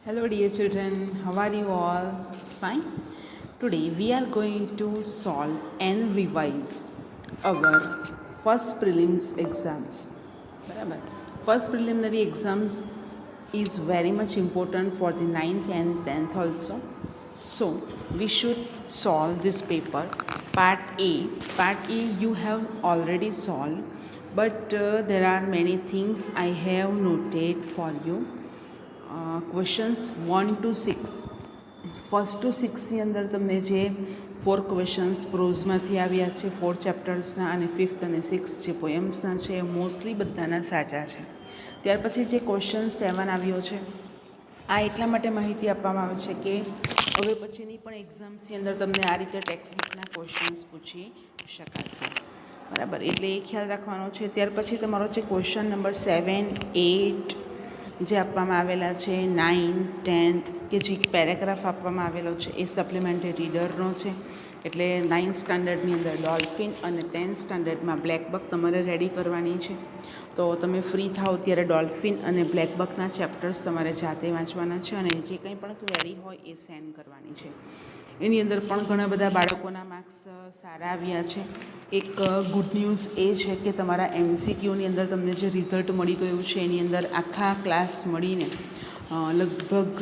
Hello dear children, how are you all? Fine? Today we are going to solve and revise our first prelims exams. બરાબર. First preliminary exams is very much important for the 9th and 10th also. So we should solve this paper. Part A. Part A you have already solved, but there are many things I have noted for you. Questions 1 to 6 first two સિક્સની અંદર તમને જે 4 questions પ્રોઝમાંથી આવ્યા છે 4 ચેપ્ટર્સના અને 5th અને 6th જે પોએમ્સના છે એ મોસ્ટલી બધાના સાચા છે. ત્યાર પછી જે ક્વેશ્ચન 7 આવ્યો છે આ એટલા માટે માહિતી આપવામાં આવે છે કે હવે પછીની પણ એક્ઝામ્સની અંદર તમને આ રીતે ટેક્સ્ટબુકના ક્વેશ્ચન્સ પૂછી શકાશે. બરાબર, એટલે એ ખ્યાલ રાખવાનો છે. ત્યાર પછી તમારો જે ક્વેશ્ચન નંબર 7, 8 જે આપવામાં આવેલા છે, 9, 10th કે જે પેરેગ્રાફ આપવામાં આવેલો છે એ સપ્લિમેન્ટરી રીડરનો છે. એટલે 9th સ્ટાન્ડર્ડની અંદર ડોલ્ફિન અને 10th સ્ટાન્ડર્ડમાં બ્લેક બક તમારે રેડી કરવાની છે. તો તમે ફ્રી થાઓ ત્યારે ડોલ્ફિન અને બ્લેક બકના ચેપ્ટર્સ તમારે જાતે વાંચવાના છે અને જે કંઈ પણ ક્વેરી હોય એ સેન્ડ કરવાની છે. એની અંદર પણ ઘણા બધા બાળકોના માર્ક્સ સારા આવ્યા છે. એક ગુડ ન્યૂઝ એ છે કે તમારા MCQની અંદર તમને જે રિઝલ્ટ મળી ગયું છે એની અંદર આખા ક્લાસ મળીને લગભગ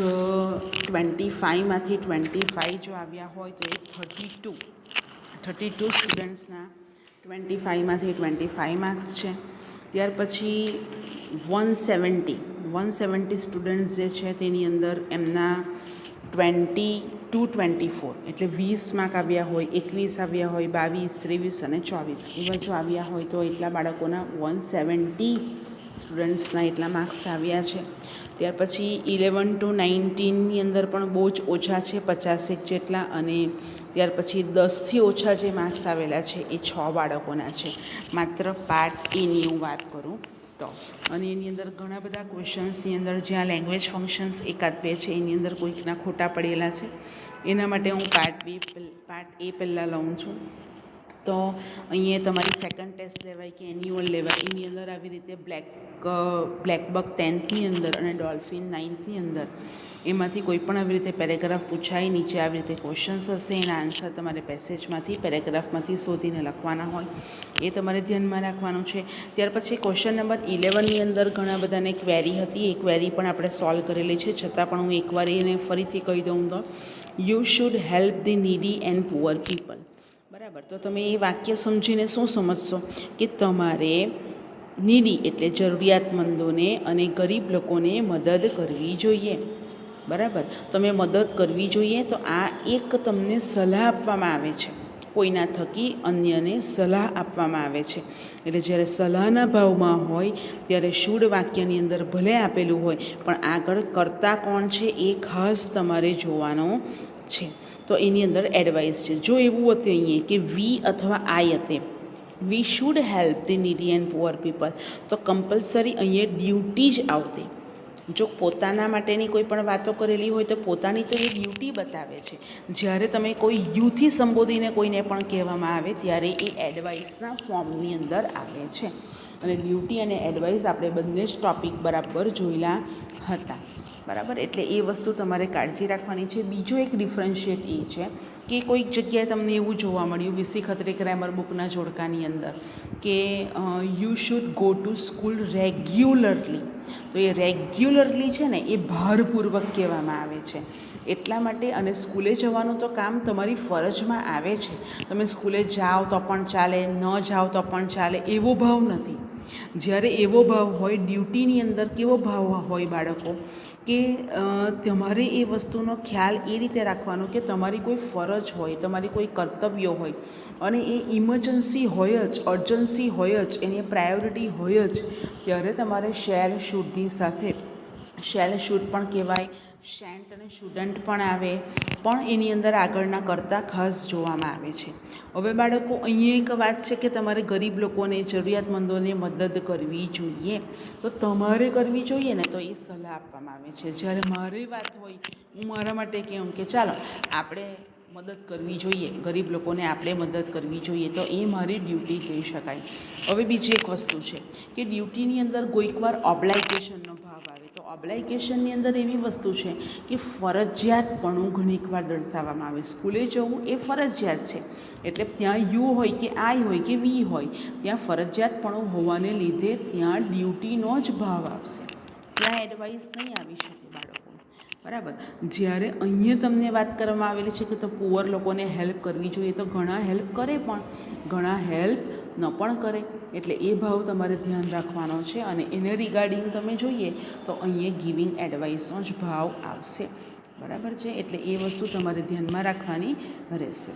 25માંથી 25 જો આવ્યા હોય તો એ 32 સ્ટુડન્ટ્સના 25માંથી 25 માર્ક્સ છે. ત્યાર પછી 170 સ્ટુડન્ટ્સ જે છે તેની અંદર એમના 20 to 24 એટલે 20 માર્ક આવ્યા હોય, 21 આવ્યા હોય, 22, 23 અને 24 એવા જો આવ્યા હોય તો એટલા બાળકોના 170 સ્ટુડન્ટ્સના એટલા માર્ક્સ આવ્યા છે. ત્યાર પછી 11 to 19ની અંદર પણ બહુ જ ઓછા છે, 50 જેટલા. અને ત્યાર પછી 10થી ઓછા જે માર્ક્સ આવેલા છે એ 6 બાળકોના છે, માત્ર પાર્ટ એની હું વાત કરું તો. અને એની અંદર ઘણા બધા ક્વેશ્ચન્સની અંદર જ્યાં લેંગ્વેજ ફંક્શન્સ એકાદ બે છે એની અંદર કોઈકના ખોટા પડેલા છે, એના માટે હું પાર્ટ એ પહેલાં લઉં છું. તો અહીંયા તમારી સેકન્ડ ટેસ્ટ લેવાય કે એન્યુઅલ લેવાય એની અંદર આવી રીતે બ્લેક બક 10thની અંદર અને ડોલ્ફિન 9thની અંદર એમાંથી કોઈ પણ આવી રીતે પેરેગ્રાફ પૂછાય, નીચે આવી રીતે ક્વેશ્ચન્સ હશે, એના આન્સર તમારે પેસેજમાંથી પેરેગ્રાફમાંથી શોધીને લખવાના હોય, એ તમારે ધ્યાનમાં રાખવાનું છે. ત્યાર પછી ક્વેશ્ચન નંબર 11ની અંદર ઘણા બધાને ક્વેરી હતી, એ ક્વેરી પણ આપણે સોલ્વ કરેલી છે, છતાં પણ હું એકવાર એને ફરીથી કહી દઉં તો you should help the needy and poor people. બરાબર, તો તમે એ વાક્ય સમજીને શું સમજશો કે તમારે નીડી એટલે જરૂરિયાતમંદોને અને ગરીબ લોકોને મદદ કરવી જોઈએ. બરાબર, તમે મદદ કરવી જોઈએ. તો આ એક તમને સલાહ આપવામાં આવે છે, કોઈના થકી અન્યને સલાહ આપવામાં આવે છે. એટલે જ્યારે સલાહના ભાવમાં હોય ત્યારે શુડ વાક્યની અંદર ભલે આપેલું હોય પણ આગળ કરતા કોણ છે એ ખાસ તમારે જોવાનું છે. તો એની અંદર એડવાઇસ છે. જો એવું હતું અહીંયા કે વી અથવા આઈ હતે, we should help the needy and poor people, તો કમ્પલસરી અહીંયા ડ્યુટી જ આવતી. જો પોતાના માટેની કોઈ પણ વાતો કરેલી હોય તો પોતાની તો એ ડ્યુટી બતાવે છે. જ્યારે તમે કોઈ યુથી સંબોધીને કોઈને પણ કહેવામાં આવે ત્યારે એ એડવાઇસના ફોર્મની અંદર આવે છે. અને ડ્યુટી અને એડવાઇસ આપણે બંને જ ટૉપિક બરાબર જોયેલા હતા. બરાબર, એટલે એ વસ્તુ તમારે કાળજી રાખવાની છે. બીજો એક ડિફરન્શિએટ એ છે કે કોઈક જગ્યાએ તમને એવું જોવા મળ્યું વીસી ખત્રી ગ્રામર બુકના જોડકાની અંદર કે you should go to school regularly. તો એ રેગ્યુલરલી છે ને એ ભારપૂર્વક કહેવામાં આવે છે. એટલા માટે અને સ્કૂલે જવાનું તો કામ તમારી ફરજમાં આવે છે. તમે સ્કૂલે જાઓ તો પણ ચાલે, ન જાઓ તો પણ ચાલે, એવો ભાવ નથી. જ્યારે એવો ભાવ હોય, ડ્યુટીની અંદર કેવો ભાવ હોય બાળકો કે તમારે એ વસ્તુનો ખ્યાલ એ રીતે રાખવાનો કે તમારી કોઈ ફરજ હોય, તમારી કોઈ કર્તવ્ય હોય અને એ ઇમરજન્સી હોય જ, અર્જન્સી હોય જ, એની પ્રાયોરિટી હોય જ, ત્યારે તમારે શેલ શુડની સાથે શેલ શુડ પણ કહેવાય, શેન્ટ અને શુડન્ટ પણ આવે, પણ એની અંદર આગળના કરતાં ખાસ જોવામાં આવે છે. હવે બાળકો અહીંયા એક વાત છે કે તમારે ગરીબ લોકોને, જરૂરિયાતમંદોને મદદ કરવી જોઈએ. તો તમારે કરવી જોઈએ ને તો એ સલાહ આપવામાં આવે છે. જ્યારે મારી વાત હોય, હું મારા માટે કહું કે ચાલો આપણે મદદ કરવી જોઈએ, ગરીબ લોકોને આપણે મદદ કરવી જોઈએ, તો એ મારી ડ્યુટી કહી શકાય. હવે બીજી એક વસ્તુ છે કે ડ્યુટીની અંદર કોઈક વાર ઓબ્લાઇગેશનનો ભાવ આવે. તો ઓબ્લાઇગેશનની અંદર એવી વસ્તુ છે કે ફરજિયાતપણું ઘણીક વાર દર્શાવવામાં આવે. સ્કૂલે જવું એ ફરજિયાત છે, એટલે ત્યાં યુ હોય કે આઈ હોય કે વી હોય, ત્યાં ફરજિયાતપણું હોવાને લીધે ત્યાં ડ્યુટીનો જ ભાવ આવશે, ત્યાં એડવાઇસ નહીં આવી શકે બાળકો. બરાબર. જ્યારે અહીંયા તમને વાત કરવામાં આવેલી છે કે તો પુઅર લોકોને હેલ્પ કરવી જોઈએ, તો ઘણા હેલ્પ કરે પણ ઘણા હેલ્પ ન પણ કરે, એટલે એ ભાવ તમારે ધ્યાન રાખવાનો છે. અને એને રિગાર્ડિંગ તમે જોઈએ તો અહીંયા ગિવિંગ એડવાઇસનો જ ભાવ આવશે. બરાબર છે, એટલે એ વસ્તુ તમારે ધ્યાનમાં રાખવાની રહેશે.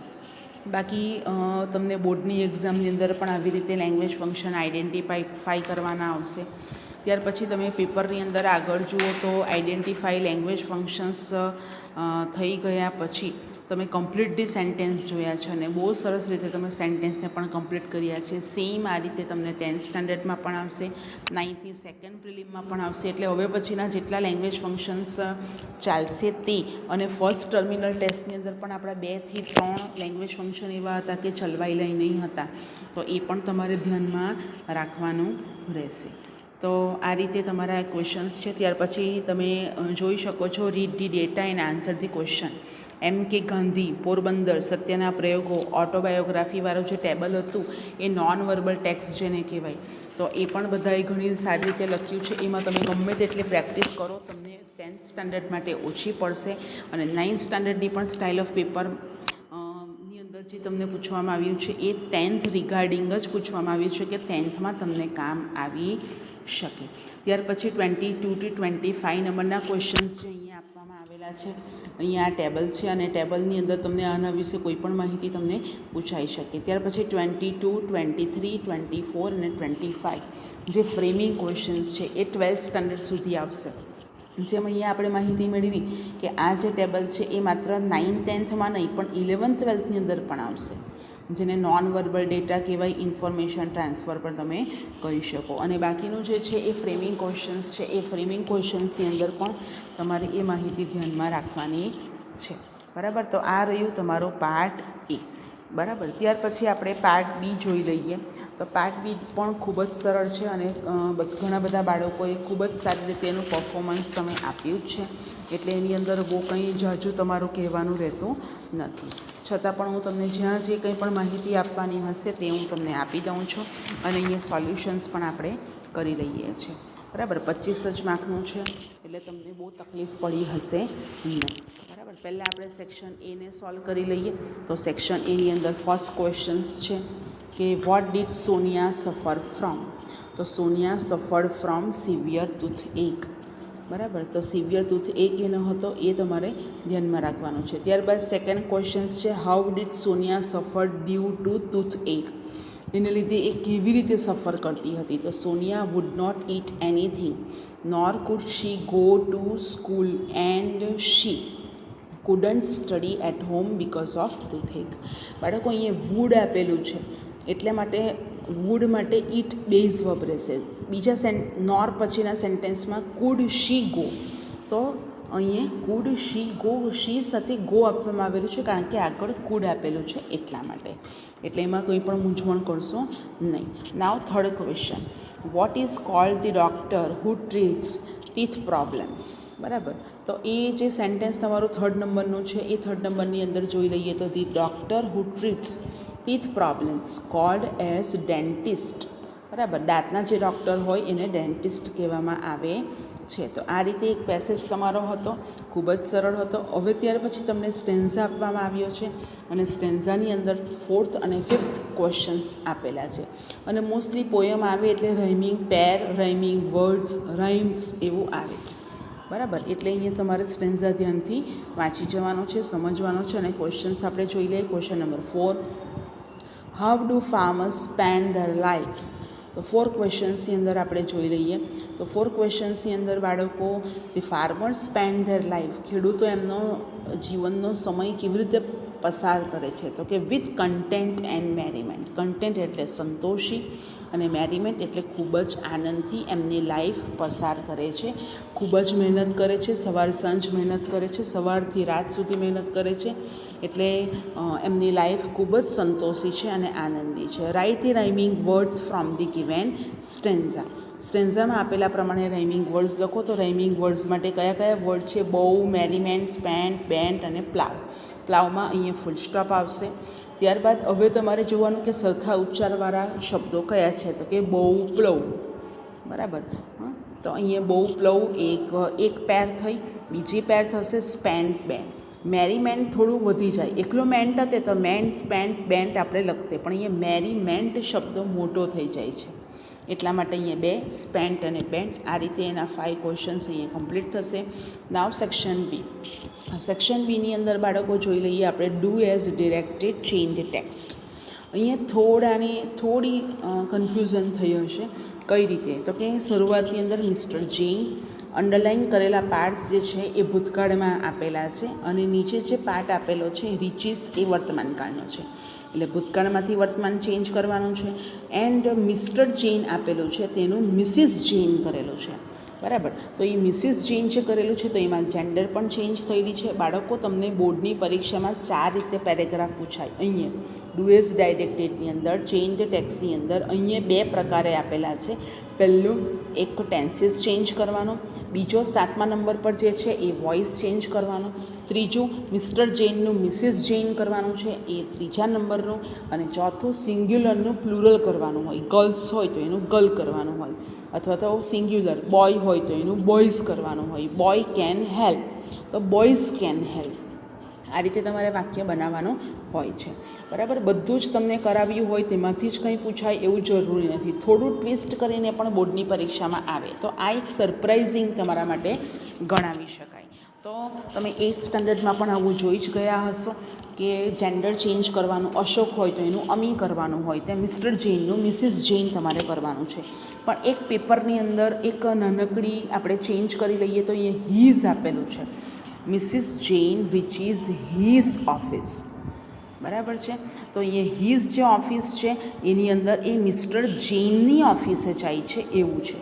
બાકી તમને બોર્ડની એક્ઝામની અંદર પણ આવી રીતે લેંગ્વેજ ફંક્શન આઈડેન્ટિફાઈ કરવાના આવશે. ત્યાર પછી તમે પેપરની અંદર આગળ જુઓ તો આઈડેન્ટિફાઈ લેંગ્વેજ ફંક્શન્સ થઈ ગયા પછી તમે કમ્પ્લીટલી સેન્ટેન્સ જોયા છે અને બહુ સરસ રીતે તમે સેન્ટેન્સને પણ કમ્પ્લીટ કર્યા છે. સેમ આ રીતે તમને 10th સ્ટાન્ડર્ડમાં પણ આવશે, 9thની સેકન્ડ પ્રિલિમમાં પણ આવશે. એટલે હવે પછીના જેટલા લેંગ્વેજ ફંક્શન્સ ચાલશે તે, અને ફર્સ્ટ ટર્મિનલ ટેસ્ટની અંદર પણ આપણા 2 થી 3 લેંગ્વેજ ફંક્શન એવા હતા કે ચલવાઈ લઈ નહીં હતા, તો એ પણ તમારે ધ્યાનમાં રાખવાનું રહેશે. તો આ રીતે તમારા ક્વેશ્ચન્સ છે. ત્યાર પછી તમે જોઈ શકો છો read the data and answer the question. M.K. Gandhi, Porbandar, સત્યના પ્રયોગો, ઓટોબાયોગ્રાફીવાળું જે ટેબલ હતું એ નોન વર્બલ ટેક્સ્ટ જેને કહેવાય, તો એ પણ બધાએ ઘણી સારી રીતે લખ્યું છે. એમાં તમે ગમે તેટલી પ્રેક્ટિસ કરો તમને 10th સ્ટાન્ડર્ડ માટે ઓછી પડશે. અને 9th સ્ટાન્ડર્ડની પણ સ્ટાઇલ ઓફ પેપર ની અંદર જે તમને પૂછવામાં આવ્યું છે એ 10th રિગાર્ડિંગ જ પૂછવામાં આવ્યું છે કે 10thમાં તમને કામ આવી શકે. ત્યાર પછી 22 to 25 નંબરના ક્વેશ્ચન્સ જે અહીંયા આપવામાં આવેલા છે, અહીંયા આ ટેબલ છે અને ટેબલની અંદર તમને આના વિશે કોઈ પણ માહિતી તમને પૂછાઈ શકે. ત્યાર પછી 22, 23, 24 અને 25 જે ફ્રેમિંગ ક્વેશ્ચન્સ છે એ 12th સ્ટાન્ડર્ડ સુધી આવશે. જેમ અહીંયા આપણે માહિતી મેળવી કે આ જે ટેબલ છે એ માત્ર 9th 10thમાં નહીં પણ 11th 12thની અંદર પણ આવશે, જેને નોન વર્બલ ડેટા કહેવાય, ઇન્ફોર્મેશન ટ્રાન્સફર પણ તમે કહી શકો. અને બાકીનું જે છે એ ફ્રેમિંગ ક્વેશ્ચન્સ છે, એ ફ્રેમિંગ ક્વેશ્ચન્સની અંદર પણ તમારે એ માહિતી ધ્યાનમાં રાખવાની છે. બરાબર. તો આ રહ્યું તમારો પાર્ટ A. બરાબર. ત્યાર પછી આપણે પાર્ટ B જોઈ લઈએ. તો પાર્ટ B પણ ખૂબ જ સરળ છે અને ઘણા બધા બાળકોએ ખૂબ જ સારી રીતે એનું પરફોર્મન્સ તમે આપ્યું જ છે, એટલે એની અંદર બહુ કંઈ ઝાઝું તમારું કહેવાનું રહેતું નથી. છતાં પણ હું તમને જ્યાં જે કંઈ પણ માહિતી આપવાની હશે તે હું તમને આપી દઉં છું. અને અહીંયા સોલ્યુશન્સ પણ આપણે કરી લઈએ છીએ. બરાબર. 25 જ માર્કનું છે, એટલે તમને બહુ તકલીફ પડી હશે નહીં. બરાબર. પહેલાં આપણે સેક્શન એને સોલ્વ કરી લઈએ. તો સેક્શન એની અંદર ફર્સ્ટ ક્વેશ્ચન્સ છે કે વોટ ડીડ સોનિયા સફર ફ્રોમ. તો સોનિયા સફર્ડ ફ્રોમ સિવિયર ટૂથએક. બરાબર. તો સિવિયર ટૂથએક એનો હતો એ તમારે ધ્યાનમાં રાખવાનું છે. ત્યારબાદ સેકન્ડ ક્વેશ્ચન્સ છે હાઉ ડીડ સોનિયા સફર ડ્યુ ટુ ટૂથએક. એને લીધે એ કેવી રીતે સફર કરતી હતી. તો Sonia would not eat anything nor could she go to school and she couldn't study at home because of toothache. બાળકો અહીંયા વુડ આપેલું છે એટલે માટે વુડ માટે ઇટ બેઝ વર્બ રહેશે. બીજા નોર પછીના સેન્ટેન્સમાં કુડ શી ગો, તો અહીંયા કુડ શી ગો, શી સાથે ગો આપવામાં આવેલું છે કારણ કે આગળ કુડ આપેલું છે એટલા માટે, એટલે એમાં કંઈ પણ મૂંઝવણ કરશો નહીં. Now third question what is called the doctor who treats teeth problem. બરાબર. તો એ જે સેન્ટેન્સ તમારું 3rd નંબરનું છે એ 3rd નંબરની અંદર જોઈ લઈએ તો the doctor who treats teeth problems cold as dentist. બરાબર. દાંતના જે ડૉક્ટર હોય એને ડેન્ટિસ્ટ કહેવામાં આવે છે. તો આ રીતે એક પેસેજ તમારો હતો, ખૂબ જ સરળ હતો. હવે ત્યાર પછી તમને સ્ટેન્ઝા આપવામાં આવ્યો છે અને સ્ટેન્ઝાની અંદર 4th અને 5th ક્વેશ્ચન્સ આપેલા છે. અને મોસ્ટલી પોયમ આવે એટલે rhyming pair, rhyming words, rhymes એવું આવે છે. બરાબર. એટલે અહીંયા તમારે સ્ટેન્ઝા ધ્યાનથી વાંચી જવાનો છે, સમજવાનો છે. અને ક્વેશ્ચન્સ આપણે જોઈ લઈએ. Question number 4 how do farmers spend their life. તો 4 ક્વેશ્ચન્સની અંદર આપણે જોઈ લઈએ. તો 4 ક્વેશ્ચન્સની અંદર બાળકો the farmers spend there life, ખેડૂતો એમનો જીવનનો સમય કેવી રીતે પસાર કરે છે. તો કે વિથ કન્ટેન્ટ એન્ડ મેરીમેન્ટ. કન્ટેન્ટ એટલે સંતોષી અને મેરીમેન્ટ એટલે ખૂબ જ આનંદથી એમની લાઈફ પસાર કરે છે. ખૂબ જ મહેનત કરે છે, સવાર સાંજ મહેનત કરે છે, સવારથી રાત સુધી મહેનત કરે છે. એટલે એમની લાઈફ ખૂબ જ સંતોષી છે અને આનંદી છે. Write the rhyming words from the given stanza. સ્ટેન્ઝામાં આપેલા પ્રમાણે રાઇમિંગ વર્ડ્સ લખો. તો રાઇમિંગ વર્ડ્સ માટે કયા કયા વર્ડ છે? બહુ, મેરીમેન્ટ, સ્પેન્ટ, બેન્ટ અને પ્લાવ. પ્લાવમાં અહીંયા ફૂલ સ્ટોપ આવશે. ત્યારબાદ હવે તમારે જોવાનું કે સરખા ઉચ્ચારવાળા શબ્દો કયા છે. તો કે બહુ પ્લવ, બરાબર. તો અહીંયા બહુ પ્લવ એક પેર થઈ. બીજી પેર થશે સ્પેન્ટ બેન્ટ. મેરીમેન્ટ થોડું વધી જાય, એકલો મેન્ટ હતે તો મેન્ટ સ્પેન્ટ બેન્ટ આપણે લખતે, પણ અહીંયા મેરીમેન્ટ શબ્દ મોટો થઈ જાય છે, એટલા માટે અહીંયા 2 સ્પેન્ટ અને બેન્ટ. આ રીતે એના 5 ક્વેશ્ચન્સ અહીંયા કમ્પ્લીટ થશે. નાવ સેક્શન બી. સેક્શન બીની અંદર બાળકો જોઈ લઈએ આપણે do as directed change text. અહીંયા થોડી કન્ફ્યુઝન થઈ હશે. કઈ રીતે? તો કે શરૂઆતની અંદર મિસ્ટર જૈન અંડરલાઇન કરેલા પાર્ટ્સ જે છે એ ભૂતકાળમાં આપેલા છે અને નીચે જે પાર્ટ આપેલો છે રીચીસ એ વર્તમાનકાળનો છે, એટલે ભૂતકાળમાંથી વર્તમાન ચેન્જ કરવાનું છે. એન્ડ મિસ્ટર જૈન આપેલું છે તેનું મિસિસ જૈન કરેલું છે, બરાબર. તો એ મિસિસ જૈન જે કરેલું છે તો એમાં જેન્ડર પણ ચેન્જ થયેલી છે. બાળકો તમને બોર્ડની પરીક્ષામાં 4 રીતે પેરેગ્રાફ પૂછાય. અહીંયા ડુ એઝ ડાયરેક્ટેડની અંદર ચેન્જ ટેક્સની અંદર અહીંયા 2 પ્રકારે આપેલા છે. પહેલું એક ટેન્સીસ ચેન્જ કરવાનો, બીજો 7મા નંબર પર જે છે એ વોઇસ ચેન્જ કરવાનો, ત્રીજું મિસ્ટર જૈનનું મિસિસ જૈન કરવાનું છે એ 3જા નંબરનું, અને ચોથું સિંગ્યુલરનું પ્લુરલ કરવાનું હોય. ગર્લ્સ હોય તો એનું ગર્લ કરવાનું હોય, અથવા તો સિંગ્યુલર બોય હોય તો એનું બોયઝ કરવાનું હોય. બોય કેન હેલ્પ તો બોયઝ કેન હેલ્પ. આ રીતે તમારે વાક્ય બનાવવાનું હોય છે, બરાબર. બધું જ તમને કરાવ્યું હોય તેમાંથી જ કંઈ પૂછાય એવું જરૂરી નથી. થોડું ટ્વિસ્ટ કરીને પણ બોર્ડની પરીક્ષામાં આવે તો આ એક સરપ્રાઇઝિંગ તમારા માટે ગણાવી શકાય. તો તમે 8th સ્ટાન્ડર્ડમાં પણ આવું જોઈ જ ગયા હશો કે જેન્ડર ચેન્જ કરવાનું. અશોક હોય તો એનું અમી કરવાનું હોય, ત્યાં મિસ્ટર જૈનનું મિસિસ જૈન તમારે કરવાનું છે. પણ એક પેપરની અંદર એક નાનકડી આપણે ચેન્જ કરી લઈએ તો એ હીઝ આપેલું છે. Mrs Jain which is his office, બરાબર છે. તો અહીંયા હીઝ જે ઓફિસ છે એની અંદર એ મિસ્ટર જૈનની ઓફિસે જાય છે એવું છે,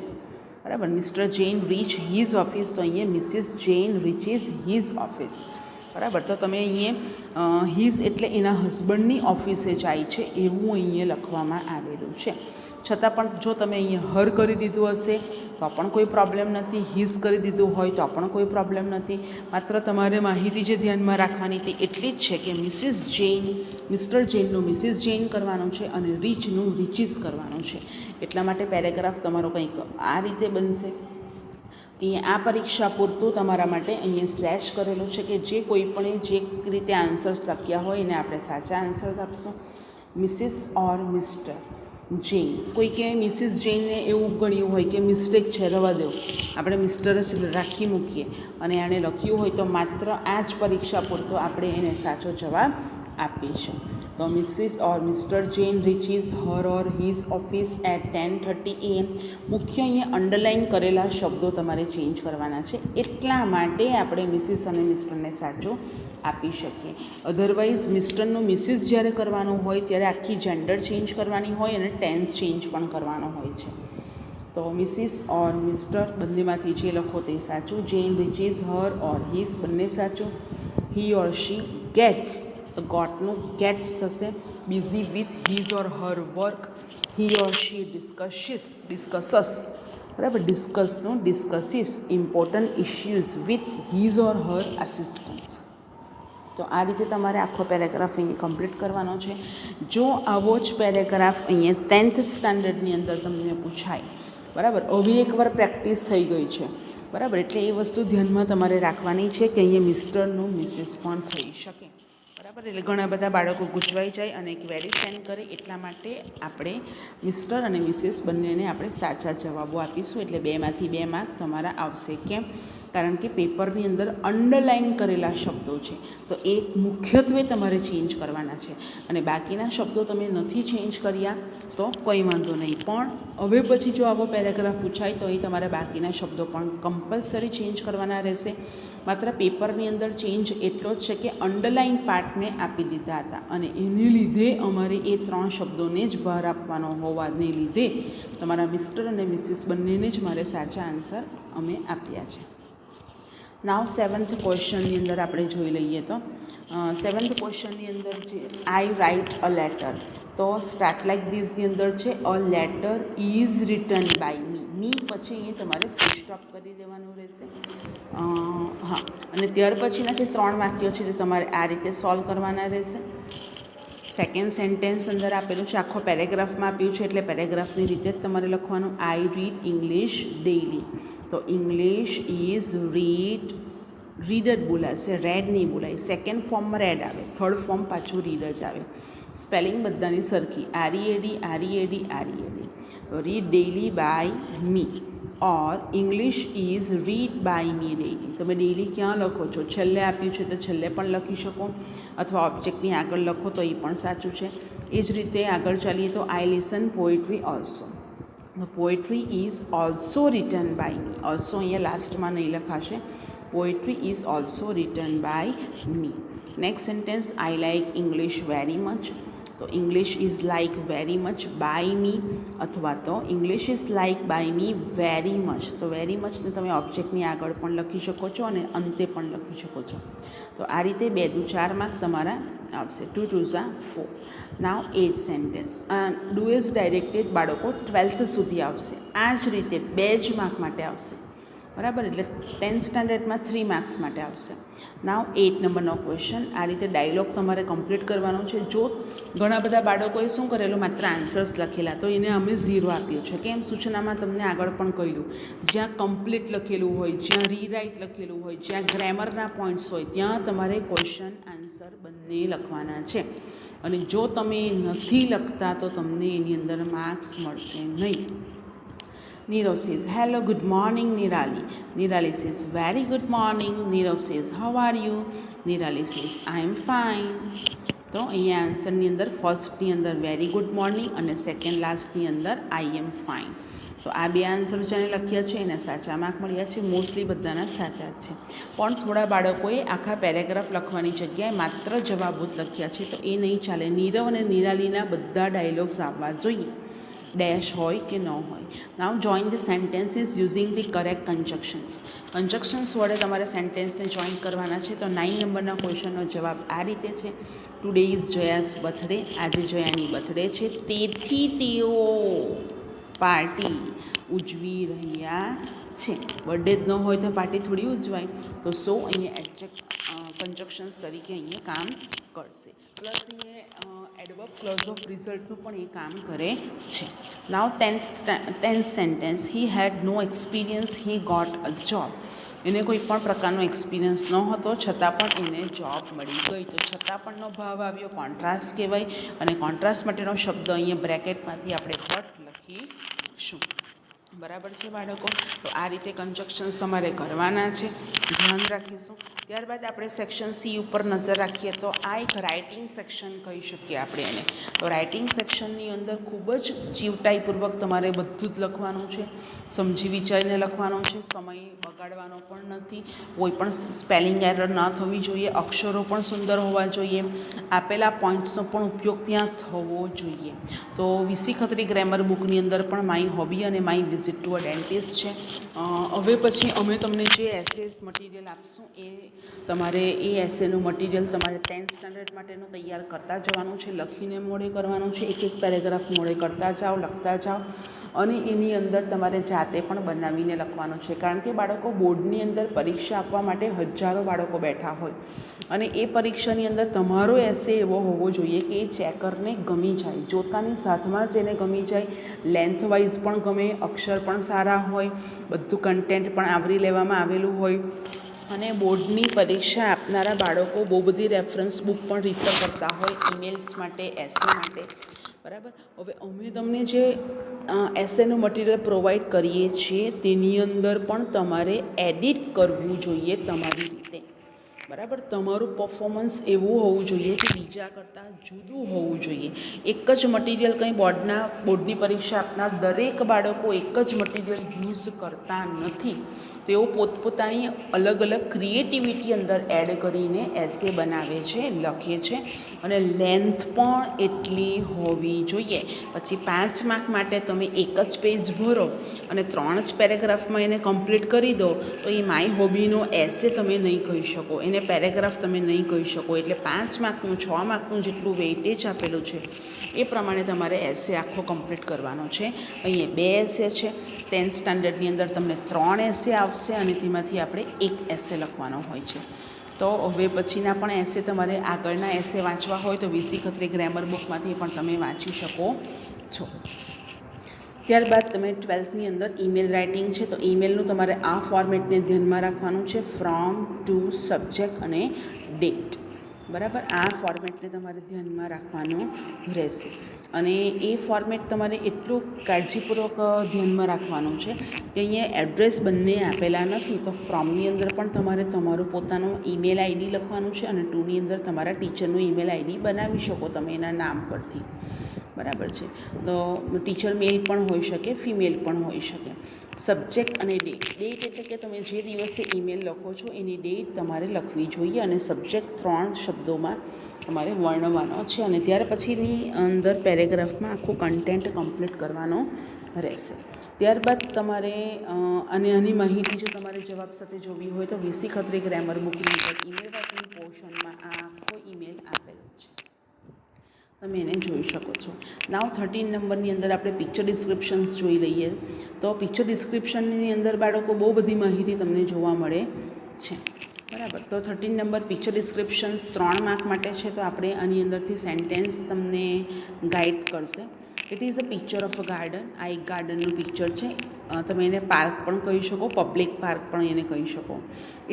બરાબર. Mister Jain reach his office, તો અહીંયા Mrs Jain reaches his office, બરાબર. તો તમે અહીંયા હીઝ એટલે એના હસબન્ડની ઓફિસે જાય છે એવું અહીંયા લખવામાં આવેલું છે. છતાં પણ જો તમે અહીંયા હર કરી દીધું હશે તો પણ કોઈ પ્રોબ્લેમ નથી, હીઝ કરી દીધું હોય તો પણ કોઈ પ્રોબ્લેમ નથી. માત્ર તમારે માહિતી જે ધ્યાનમાં રાખવાની તે એટલી જ છે કે મિસિસ જૈન મિસ્ટર જૈનનું મિસિસ જૈન કરવાનું છે અને રીચનું રીચીસ કરવાનું છે. એટલા માટે પેરેગ્રાફ તમારો કંઈક આ રીતે બનશે. અહીંયા આ પરીક્ષા પૂરતું તમારા માટે અહીંયા સ્લેશ કરેલું છે કે જે કોઈ પણ જે રીતે આન્સર્સ લખ્યા હોય એને આપણે સાચા આન્સર્સ આપશું. Mrs or mister Jain. કોઈ કે મિસિસ જૈનને એવું ગણ્યું હોય કે મિસ્ટેક છે, રવા દો, આપણે મિસ્ટર જ રાખી મૂકીએ, અને એણે લખ્યું હોય તો માત્ર આ જ પરીક્ષા પૂરતો આપણે એને સાચો જવાબ આપીશું. તો Mrs or mister Jain reaches her or his office at 10:30 AM. મુખ્ય અહીંયા અંડરલાઇન કરેલા શબ્દો તમારે ચેન્જ કરવાના છે, એટલા માટે આપણે મિસિસ અને મિસ્ટરને સાચું આપી શકીએ. અધરવાઇઝ મિસ્ટરનું મિસિસ જ્યારે કરવાનું હોય ત્યારે આખી જેન્ડર ચેન્જ કરવાની હોય અને ટેન્સ ચેન્જ પણ કરવાનો હોય છે. તો મિસિસ ઓર મિસ્ટર બંનેમાંથી જે લખો તે સાચું. Jain reaches her or his બંને સાચું. હી ઓર શી ગેટ્સ, તો ગોટનું ગેટ્સ થશે. Busy with his or her work. He or she discusses, બરાબર. ડિસ્કસનું discusses important issues with his or her assistants. તો આ રીતે તમારે આખો પેરેગ્રાફ અહીંયા કમ્પ્લીટ કરવાનો છે. જો આવો જ પેરેગ્રાફ અહીંયા 10th સ્ટાન્ડર્ડની અંદર તમને પૂછાય, બરાબર. હવે એકવાર પ્રેક્ટિસ થઈ ગઈ છે, બરાબર. એટલે એ વસ્તુ ધ્યાનમાં તમારે રાખવાની છે કે અહીંયા મિસ્ટરનું મિસિસ પણ થઈ શકે, બરાબર. એટલે ઘણા બધા બાળકો ગૂંચવાઈ જાય અને ક્વેરી સેન્ડ કરે, એટલા માટે આપણે મિસ્ટર અને મિસિસ બંનેને આપણે સાચા જવાબો આપીશું. એટલે 2માંથી 2 માર્ક તમારા આવશે. કેમ? કારણ કે પેપરની અંદર અંડરલાઇન કરેલા શબ્દો છે તો એ મુખ્યત્વે તમારે ચેન્જ કરવાના છે, અને બાકીના શબ્દો તમે નથી ચેન્જ કર્યા તો કંઈ વાંધો નહીં. પણ હવે પછી જો આવો પેરેગ્રાફ પૂછાય તો એ તમારે બાકીના શબ્દો પણ કમ્પલસરી ચેન્જ કરવાના રહેશે. માત્ર પેપરની અંદર ચેન્જ એટલો જ છે કે અંડરલાઇન પાર્ટ મેં આપી દીધા હતા, અને એને લીધે અમારે એ 3 શબ્દોને જ બહાર આપવાનો હોવાને લીધે તમારા મિસ્ટર અને મિસિસ બંનેને જ મારે સાચા આન્સર અમે આપ્યા છે. નાવ 7th ક્વેશ્ચનની અંદર આપણે જોઈ લઈએ તો 7th ક્વેશ્ચનની અંદર જે આઈ રાઇટ અ લેટર, તો સ્ટાર્ટ લાઇક ધીસની અંદર છે a letter is written by me. Me પછી અહીંયા તમારે ફૂલ સ્ટોપ કરી દેવાનું રહેશે. હા, અને ત્યાર પછીના જે 3 વાક્યો છે તે તમારે આ રીતે સોલ્વ કરવાના રહેશે. સેકન્ડ સેન્ટેન્સ અંદર આપેલું છે, આખો પેરેગ્રાફમાં આપ્યું છે એટલે પેરેગ્રાફની રીતે જ તમારે લખવાનું. આઈ રીડ ઇંગ્લિશ ડેઇલી. તો ઇંગ્લિશ ઇઝ રીડ જ બોલાશે, રેડ નહીં બોલાય. સેકન્ડ ફોર્મમાં રેડ આવે, થર્ડ ફોર્મ પાછું રીડ જ આવે. સ્પેલિંગ બધાની સરખી, આરઈએડી આરઈએડી આરઈએડી. તો read daily by me or English is read by me daily. તમે ડેઇલી ક્યાં લખો છો? છેલ્લે આપ્યું છે તો છેલ્લે પણ લખી શકો, અથવા ઓબ્જેક્ટની આગળ લખો તો એ પણ સાચું છે. એ જ રીતે આગળ ચાલીએ તો I listen poetry also. The poetry is also written by me. Also અહીંયા લાસ્ટમાં નહીં લખાશે. Poetry is also written by me. Next sentence, I like English very much. તો English is like very much by me, અથવા તો English is like by me very much. તો very મચને તમે ઓબ્જેક્ટની આગળ પણ લખી શકો છો અને અંતે પણ લખી શકો છો. તો આ રીતે 2 દુ 4 માર્ક તમારા આવશે. 2 2 4. નાવ 8 સેન્ટેન્સ. ડુ ઇઝ ડાયરેક્ટેડ બાળકો 12th સુધી આવશે. આ જ રીતે 2 જ માર્ક માટે આવશે, બરાબર. એટલે 10th સ્ટાન્ડર્ડમાં 3 માર્ક્સ માટે આવશે. નાવ 8 નંબરનો ક્વેશ્ચન. આ રીતે ડાયલોગ તમારે કમ્પ્લીટ કરવાનો છે. જો ઘણા બધા બાળકોએ શું કરેલું, માત્ર આન્સર્સ લખેલા, તો એને અમે 0 આપ્યો છે. કેમ? સૂચનામાં તમને આગળ પણ કહ્યું, જ્યાં કમ્પ્લીટ લખેલું હોય, જ્યાં રીરાઇટ લખેલું હોય, જ્યાં ગ્રેમરના પોઈન્ટ્સ હોય, ત્યાં તમારે ક્વેશ્ચન આન્સર બંને લખવાના છે. અને જો તમે નથી લખતા તો તમને એની અંદર માર્ક્સ મળશે નહીં. Nirav says, hello, good morning, Nirali. Nirali says, very good morning. Nirav says, how are you? Nirali says, I am fine. તો અહીંયા આન્સરની અંદર ફર્સ્ટની અંદર વેરી ગુડ મોર્નિંગ અને સેકન્ડ લાસ્ટની અંદર આઈ એમ ફાઇન. તો આ 2 આન્સર જેને લખ્યા છે એના સાચા માર્ક મળ્યા છે. મોસ્ટલી બધાના સાચા જ છે, પણ થોડા બાળકોએ આખા પેરેગ્રાફ લખવાની જગ્યાએ માત્ર જવાબો જ લખ્યા છે, તો એ નહીં ચાલે. નીરવ અને નિરાલીના બધા ડાયલોગ્સ આવવા જોઈએ, ડેશ હોય કે ન હોય. Now join the sentences using the correct conjunctions. Conjunctions વડે તમારે સેન્ટેન્સને જોઈન કરવાના છે. તો 9 નંબરના ક્વેશ્ચનનો જવાબ આ રીતે છે. Today is Jaya's birthday. આજે જયાની બર્થડે છે, તેથી તેઓ પાર્ટી ઉજવી રહ્યા છે. બર્થડે જ ન હોય તો પાર્ટી થોડી ઉજવાય. તો સો અહીંયા એડજેક્ટ કન્જક્શન્સ તરીકે અહીંયા કામ કરશે. પ્લસ અહીંયા એડવર્બ ક્લોઝ ઓફ રિઝલ્ટનું પણ એ કામ કરે છે. Now 10th sentence, he had no experience, he got a job. એને કોઈ પણ પ્રકારનો એક્સપિરિયન્સ ન હતો, છતાં પણ એને જોબ મળી ગઈ. તો છતાં પણનો ભાવ આવ્યો, કોન્ટ્રાસ્ટ કહેવાય. અને કોન્ટ્રાસ્ટ માટેનો શબ્દ અહીંયા બ્રેકેટમાંથી આપણે બટ લખીશું. બરાબર છે બાળકો? તો આ રીતે કન્જક્શન્સ તમારે કરવાના છે, ધ્યાન રાખીશું. ત્યારબાદ આપણે સેક્શન સી ઉપર નજર રાખીએ તો આ એક રાઇટિંગ સેક્શન કહી શકીએ આપણે એને. તો રાઇટિંગ સેક્શનની અંદર ખૂબ જ ચીવટાઈપૂર્વક તમારે બધું જ લખવાનું છે, સમજી વિચારીને લખવાનું છે. સમય બગાડવાનો પણ નથી, કોઈ પણ સ્પેલિંગ એરર ન થવી જોઈએ, અક્ષરો પણ સુંદર હોવા જોઈએ, આપેલા પોઈન્ટ્સનો પણ ઉપયોગ ત્યાં થવો જોઈએ. તો વીસી ખત્રી ગ્રામર બુકની અંદર પણ માય હોબી અને my visit to a dentist છે. હવે પછી અમે તમને જે એસેસ મટીરિયલ આપશું એ તમારે એ એસેનું મટીરિયલ તમારે 10th સ્ટાન્ડર્ડ માટેનું તૈયાર કરતા જવાનું છે, લખીને મોડે કરવાનું છે. એક પેરેગ્રાફ મોડે કરતા જાઓ, લખતા જાઓ, અને એની અંદર તમારે જાતે પણ બનાવીને લખવાનું છે. કારણ કે બાળકો બોર્ડની અંદર પરીક્ષા આપવા માટે હજારો બાળકો બેઠા હોય, અને એ પરીક્ષાની અંદર તમારો એસે એવો હોવો જોઈએ કે એ ચેકરને ગમી જાય, જોતાની સાથમાં જ એને ગમી જાય, લેન્થવાઇઝ પણ ગમે, અક્ષર પણ સારા હોય, બધું કન્ટેન્ટ પણ આવરી લેવામાં આવેલું હોય. અને બોર્ડની પરીક્ષા આપનારા બાળકો બહુ બધી રેફરન્સ બુક પણ રિફર કરતા હોય ઈમેલ્સ માટે, એસે માટે. બરાબર? હવે અમે તમને જે એસેનું મટીરિયલ પ્રોવાઈડ કરીએ છીએ તેની અંદર પણ તમારે એડિટ કરવું જોઈએ તમારી રીતે. બરાબર? તમારું પરફોર્મન્સ એવું હોવું જોઈએ કે બીજા કરતાં જુદું હોવું જોઈએ. એક જ મટીરિયલ કંઈ બોર્ડની પરીક્ષા આપનાર દરેક બાળકો એક જ મટીરિયલ યુઝ કરતા નથી. તેઓ પોતપોતાની અલગ અલગ ક્રિએટિવિટી અંદર એડ કરીને એસે બનાવે છે, લખે છે, અને લેન્થ પણ એટલી હોવી જોઈએ. પછી 5 માર્ક માટે તમે એક જ પેજ ભરો અને 3 જ પેરેગ્રાફમાં એને કમ્પ્લીટ કરી દો તો એ માય હોબીનો એસે તમે નહીં કહી શકો, એને પેરેગ્રાફ તમે નહીં કહી શકો. એટલે 5 માર્કનું 6 માર્કનું જેટલું વેઇટેજ આપેલું છે એ પ્રમાણે તમારે એસે આખો કમ્પ્લીટ કરવાનો છે. અહીંયા 2 એસે છે. 10th સ્ટાન્ડર્ડની અંદર તમને 3 એસે આવશે અને તેમાંથી આપણે એક એસે લખવાનો હોય છે. તો હવે પછીના પણ એસે તમારે આગળના એસે વાંચવા હોય તો વીસી ખત્રી ગ્રામર બુકમાંથી પણ તમે વાંચી શકો છો. ત્યારબાદ તમે 12થની અંદર ઈમેલ રાઇટિંગ છે, તો ઈમેલનું તમારે આ ફોર્મેટને ધ્યાનમાં રાખવાનું છે, ફ્રોમ, ટુ, સબ્જેક્ટ અને ડેટ. બરાબર, આ ફોર્મેટને તમારે ધ્યાનમાં રાખવાનું રહેશે. અને એ ફોર્મેટ તમારે એટલું કાળજીપૂર્વક ધ્યાનમાં રાખવાનું છે કે અહીંયા એડ્રેસ બંને આપેલા નથી, તો ફ્રોમની અંદર પણ તમારે તમારું પોતાનું ઈમેલ આઈડી લખવાનું છે અને ટુની અંદર તમારા ટીચરનું ઈમેલ આઈડી બનાવી શકો તમે એના નામ પરથી. બરાબર છે, તો ટીચર મેલ પણ હોઈ શકે, ફિમેલ પણ હોઈ શકે. સબ્જેક્ટ અને ડેટ. ડેટ એટલે કે તમે જે દિવસે ઈમેલ લખો છો એની ડેટ તમારે લખવી જોઈએ અને સબ્જેક્ટ 3 શબ્દોમાં તમારે વર્ણવાનો છે અને ત્યાર પછીની અંદર પેરેગ્રાફમાં આખું કન્ટેન્ટ કમ્પ્લીટ કરવાનો રહેશે. ત્યારબાદ તમારે અને આની માહિતી જો તમારે જવાબ સાથે જોવી હોય તો વીસી ખત્રી ગ્રામર બુકની અંદર ઈમેલ રાઇટિંગ પોર્શનમાં આ આખો ઈમેલ આપેલો છે, તમે એને જોઈ શકો છો. નાવ 13 નંબરની અંદર આપણે પિક્ચર ડિસ્ક્રિપ્શન્સ જોઈ લઈએ. તો પિક્ચર ડિસ્ક્રિપ્શનની અંદર બાળકો બહુ બધી માહિતી તમને જોવા મળે છે. બરાબર, તો 13 નંબર પિક્ચર ડિસ્ક્રિપ્શન્સ 3 માર્ક માટે છે. તો આપણે આની અંદરથી સેન્ટેન્સ તમને ગાઈડ કરશે. It is a picture of a garden. આ એક ગાર્ડનનું પિક્ચર છે. તમે એને પાર્ક પણ કહી શકો, પબ્લિક પાર્ક પણ એને કહી શકો.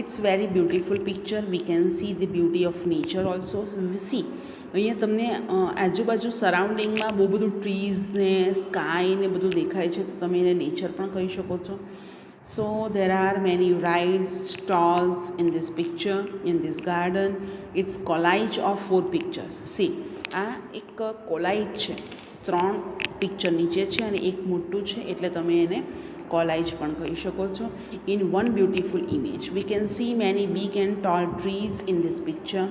It's very beautiful picture. We can see the beauty of nature also. See અહીંયા તમને આજુબાજુ સરાઉન્ડિંગમાં બહુ બધું ટ્રીઝ ને સ્કાય ને બધું દેખાય છે, તો તમે એને નેચર પણ કહી શકો છો. સો there are many rides, stalls in this picture, in this garden. It's collage of 4 pictures. See, આ એક કોલાઇજ છે, 3 પિક્ચર નીચે છે અને એક મોટું છે, એટલે તમે એને કોલાઇજ પણ કહી શકો છો. In one beautiful image V can C many big and tall trees in this picture.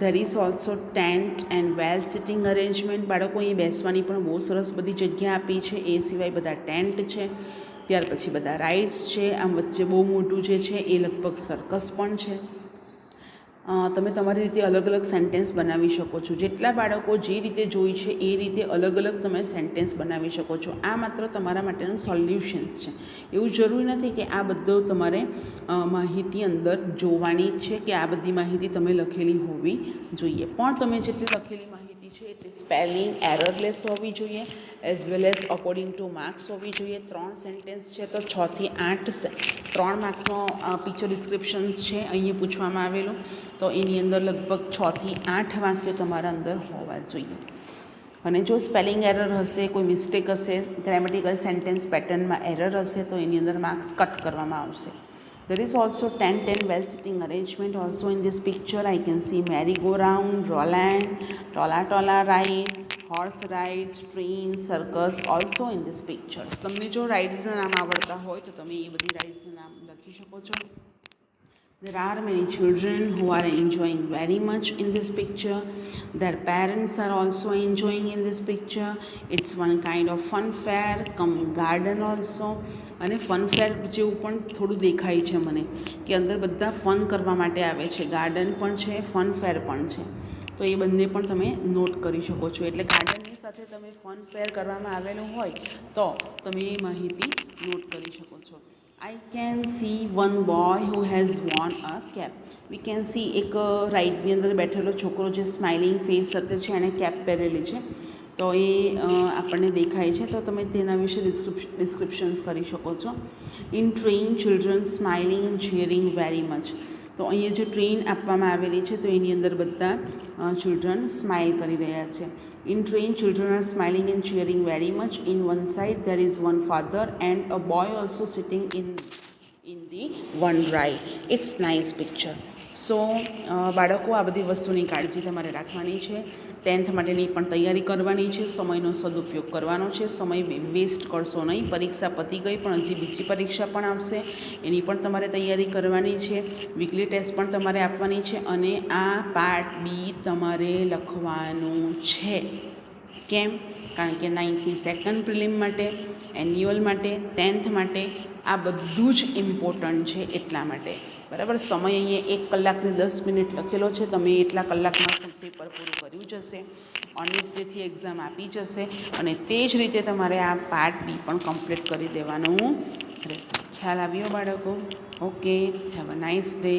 There is also tent and well sitting arrangement. બાળકો અહીં બેસવાની પણ બહુ સરસ બધી જગ્યા આપી છે. એ સિવાય બધા ટેન્ટ છે. ત્યાર પછી બધા રાઇડ્સ છે. આમ વચ્ચે બહુ મોટું જે છે એ લગભગ સર્કસ પણ છે. તમે તમારી રીતે અલગ અલગ સેન્ટેન્સ બનાવી શકો છો. જેટલા બાળકો જે રીતે જોઈ છે એ રીતે અલગ અલગ તમે સેન્ટેન્સ બનાવી શકો છો. આ માત્ર તમારા માટેનું સોલ્યુશન્સ છે. એવું જરૂરી નથી કે આ બધું તમારે માહિતી અંદર જોવાની જ છે કે આ બધી માહિતી તમે લખેલી હોવી જોઈએ, પણ તમે જેટલી લખેલી માહિતી છે એટલી સ્પેલિંગ એરરલેસ હોવી જોઈએ, as well as according to marks હોવી જોઈએ. 3 સેન્ટેન્સ છે તો 6 થી 8 3 માર્કનો પિક્ચર ડિસ્ક્રિપ્શન છે અહીંયા પૂછવામાં આવેલું, તો એની અંદર લગભગ 6 થી 8 વાક્યો તમારા અંદર હોવા જોઈએ. અને જો સ્પેલિંગ એરર હશે, કોઈ મિસ્ટેક હશે, ગ્રામેટિકલ સેન્ટેન્સ પેટર્નમાં એરર હશે તો એની અંદર માર્ક્સ કટ કરવામાં આવશે. There is also tent and well sitting arrangement also in this picture. I can see merry-go-round, Roland, Tola ride, horse rides, train, circus also in this picture. તમને જો રાઇડ્સના નામ આવડતા હોય તો તમે એ બધી રાઇડ્સના નામ લખી શકો છો. There are many children who are enjoying very much in this picture. Their parents are also enjoying in this picture. It's one kind of fun fair come garden also. અને ફન ફેર જેવું પણ થોડું દેખાય છે મને કે અંદર બધા ફન કરવા માટે આવે છે. ગાર્ડન પણ છે, ફન ફેર પણ છે, તો એ બંને પણ તમે નોટ કરી શકો છો. એટલે ગાર્ડનની સાથે તમે ફન ફેર કરવામાં આવેલું હોય તો તમે એ માહિતી નોટ કરી શકો છો. I can see one boy who has worn a cap. We can see એક રાઇડની અંદર બેઠેલો છોકરો જે સ્માઇલિંગ ફેસ સાથે છે, એણે કેપ પહેરેલી છે, તો એ આપણને દેખાય છે. તો તમે તેના વિશે ડિસ્ક્રિપ્શન્સ કરી શકો છો. In train children smiling and ચીયરિંગ very much. તો અહીંયા જે ટ્રેન આપવામાં આવેલી છે તો એની અંદર બધા ચિલ્ડ્રન સ્માઇલ કરી રહ્યા છે. In train, children are smiling and cheering very much. In one side, there is one father and a boy also sitting in the one ride. It's nice picture. સો બાળકો આ બધી વસ્તુની કાળજી તમારે રાખવાની છે. 10th માટેની પણ તૈયારી કરવાની છે, સમયનો સદુપયોગ કરવાનો છે, સમય વેસ્ટ કરશો નહીં. પરીક્ષા પતી ગઈ પણ હજી બીજી પરીક્ષા પણ આવશે, એની પણ તમારે તૈયારી કરવાની છે. વીકલી ટેસ્ટ પણ તમારે આપવાની છે અને આ પાર્ટ બી તમારે લખવાનું છે. કેમ? કારણ કે 9thની સેકન્ડ પ્રિલિમ માટે, એન્યુઅલ માટે, 10th માટે આ બધું જ ઇમ્પોર્ટન્ટ છે. એટલા માટે બરાબર. સમય અહીંયા 1 કલાક ને 10 મિનિટ લખેલો છે. તમે એટલા કલાકમાં પેપર પૂરું કર્યું જ હશે, ઓનેસ્ટીથી એક્ઝામ આપી જ હશે અને તે જ રીતે તમારે આ પાર્ટ બી પણ કમ્પ્લીટ કરી દેવાનું રહેશે. ખ્યાલ આવ્યો બાળકો? Okay, have a nice day.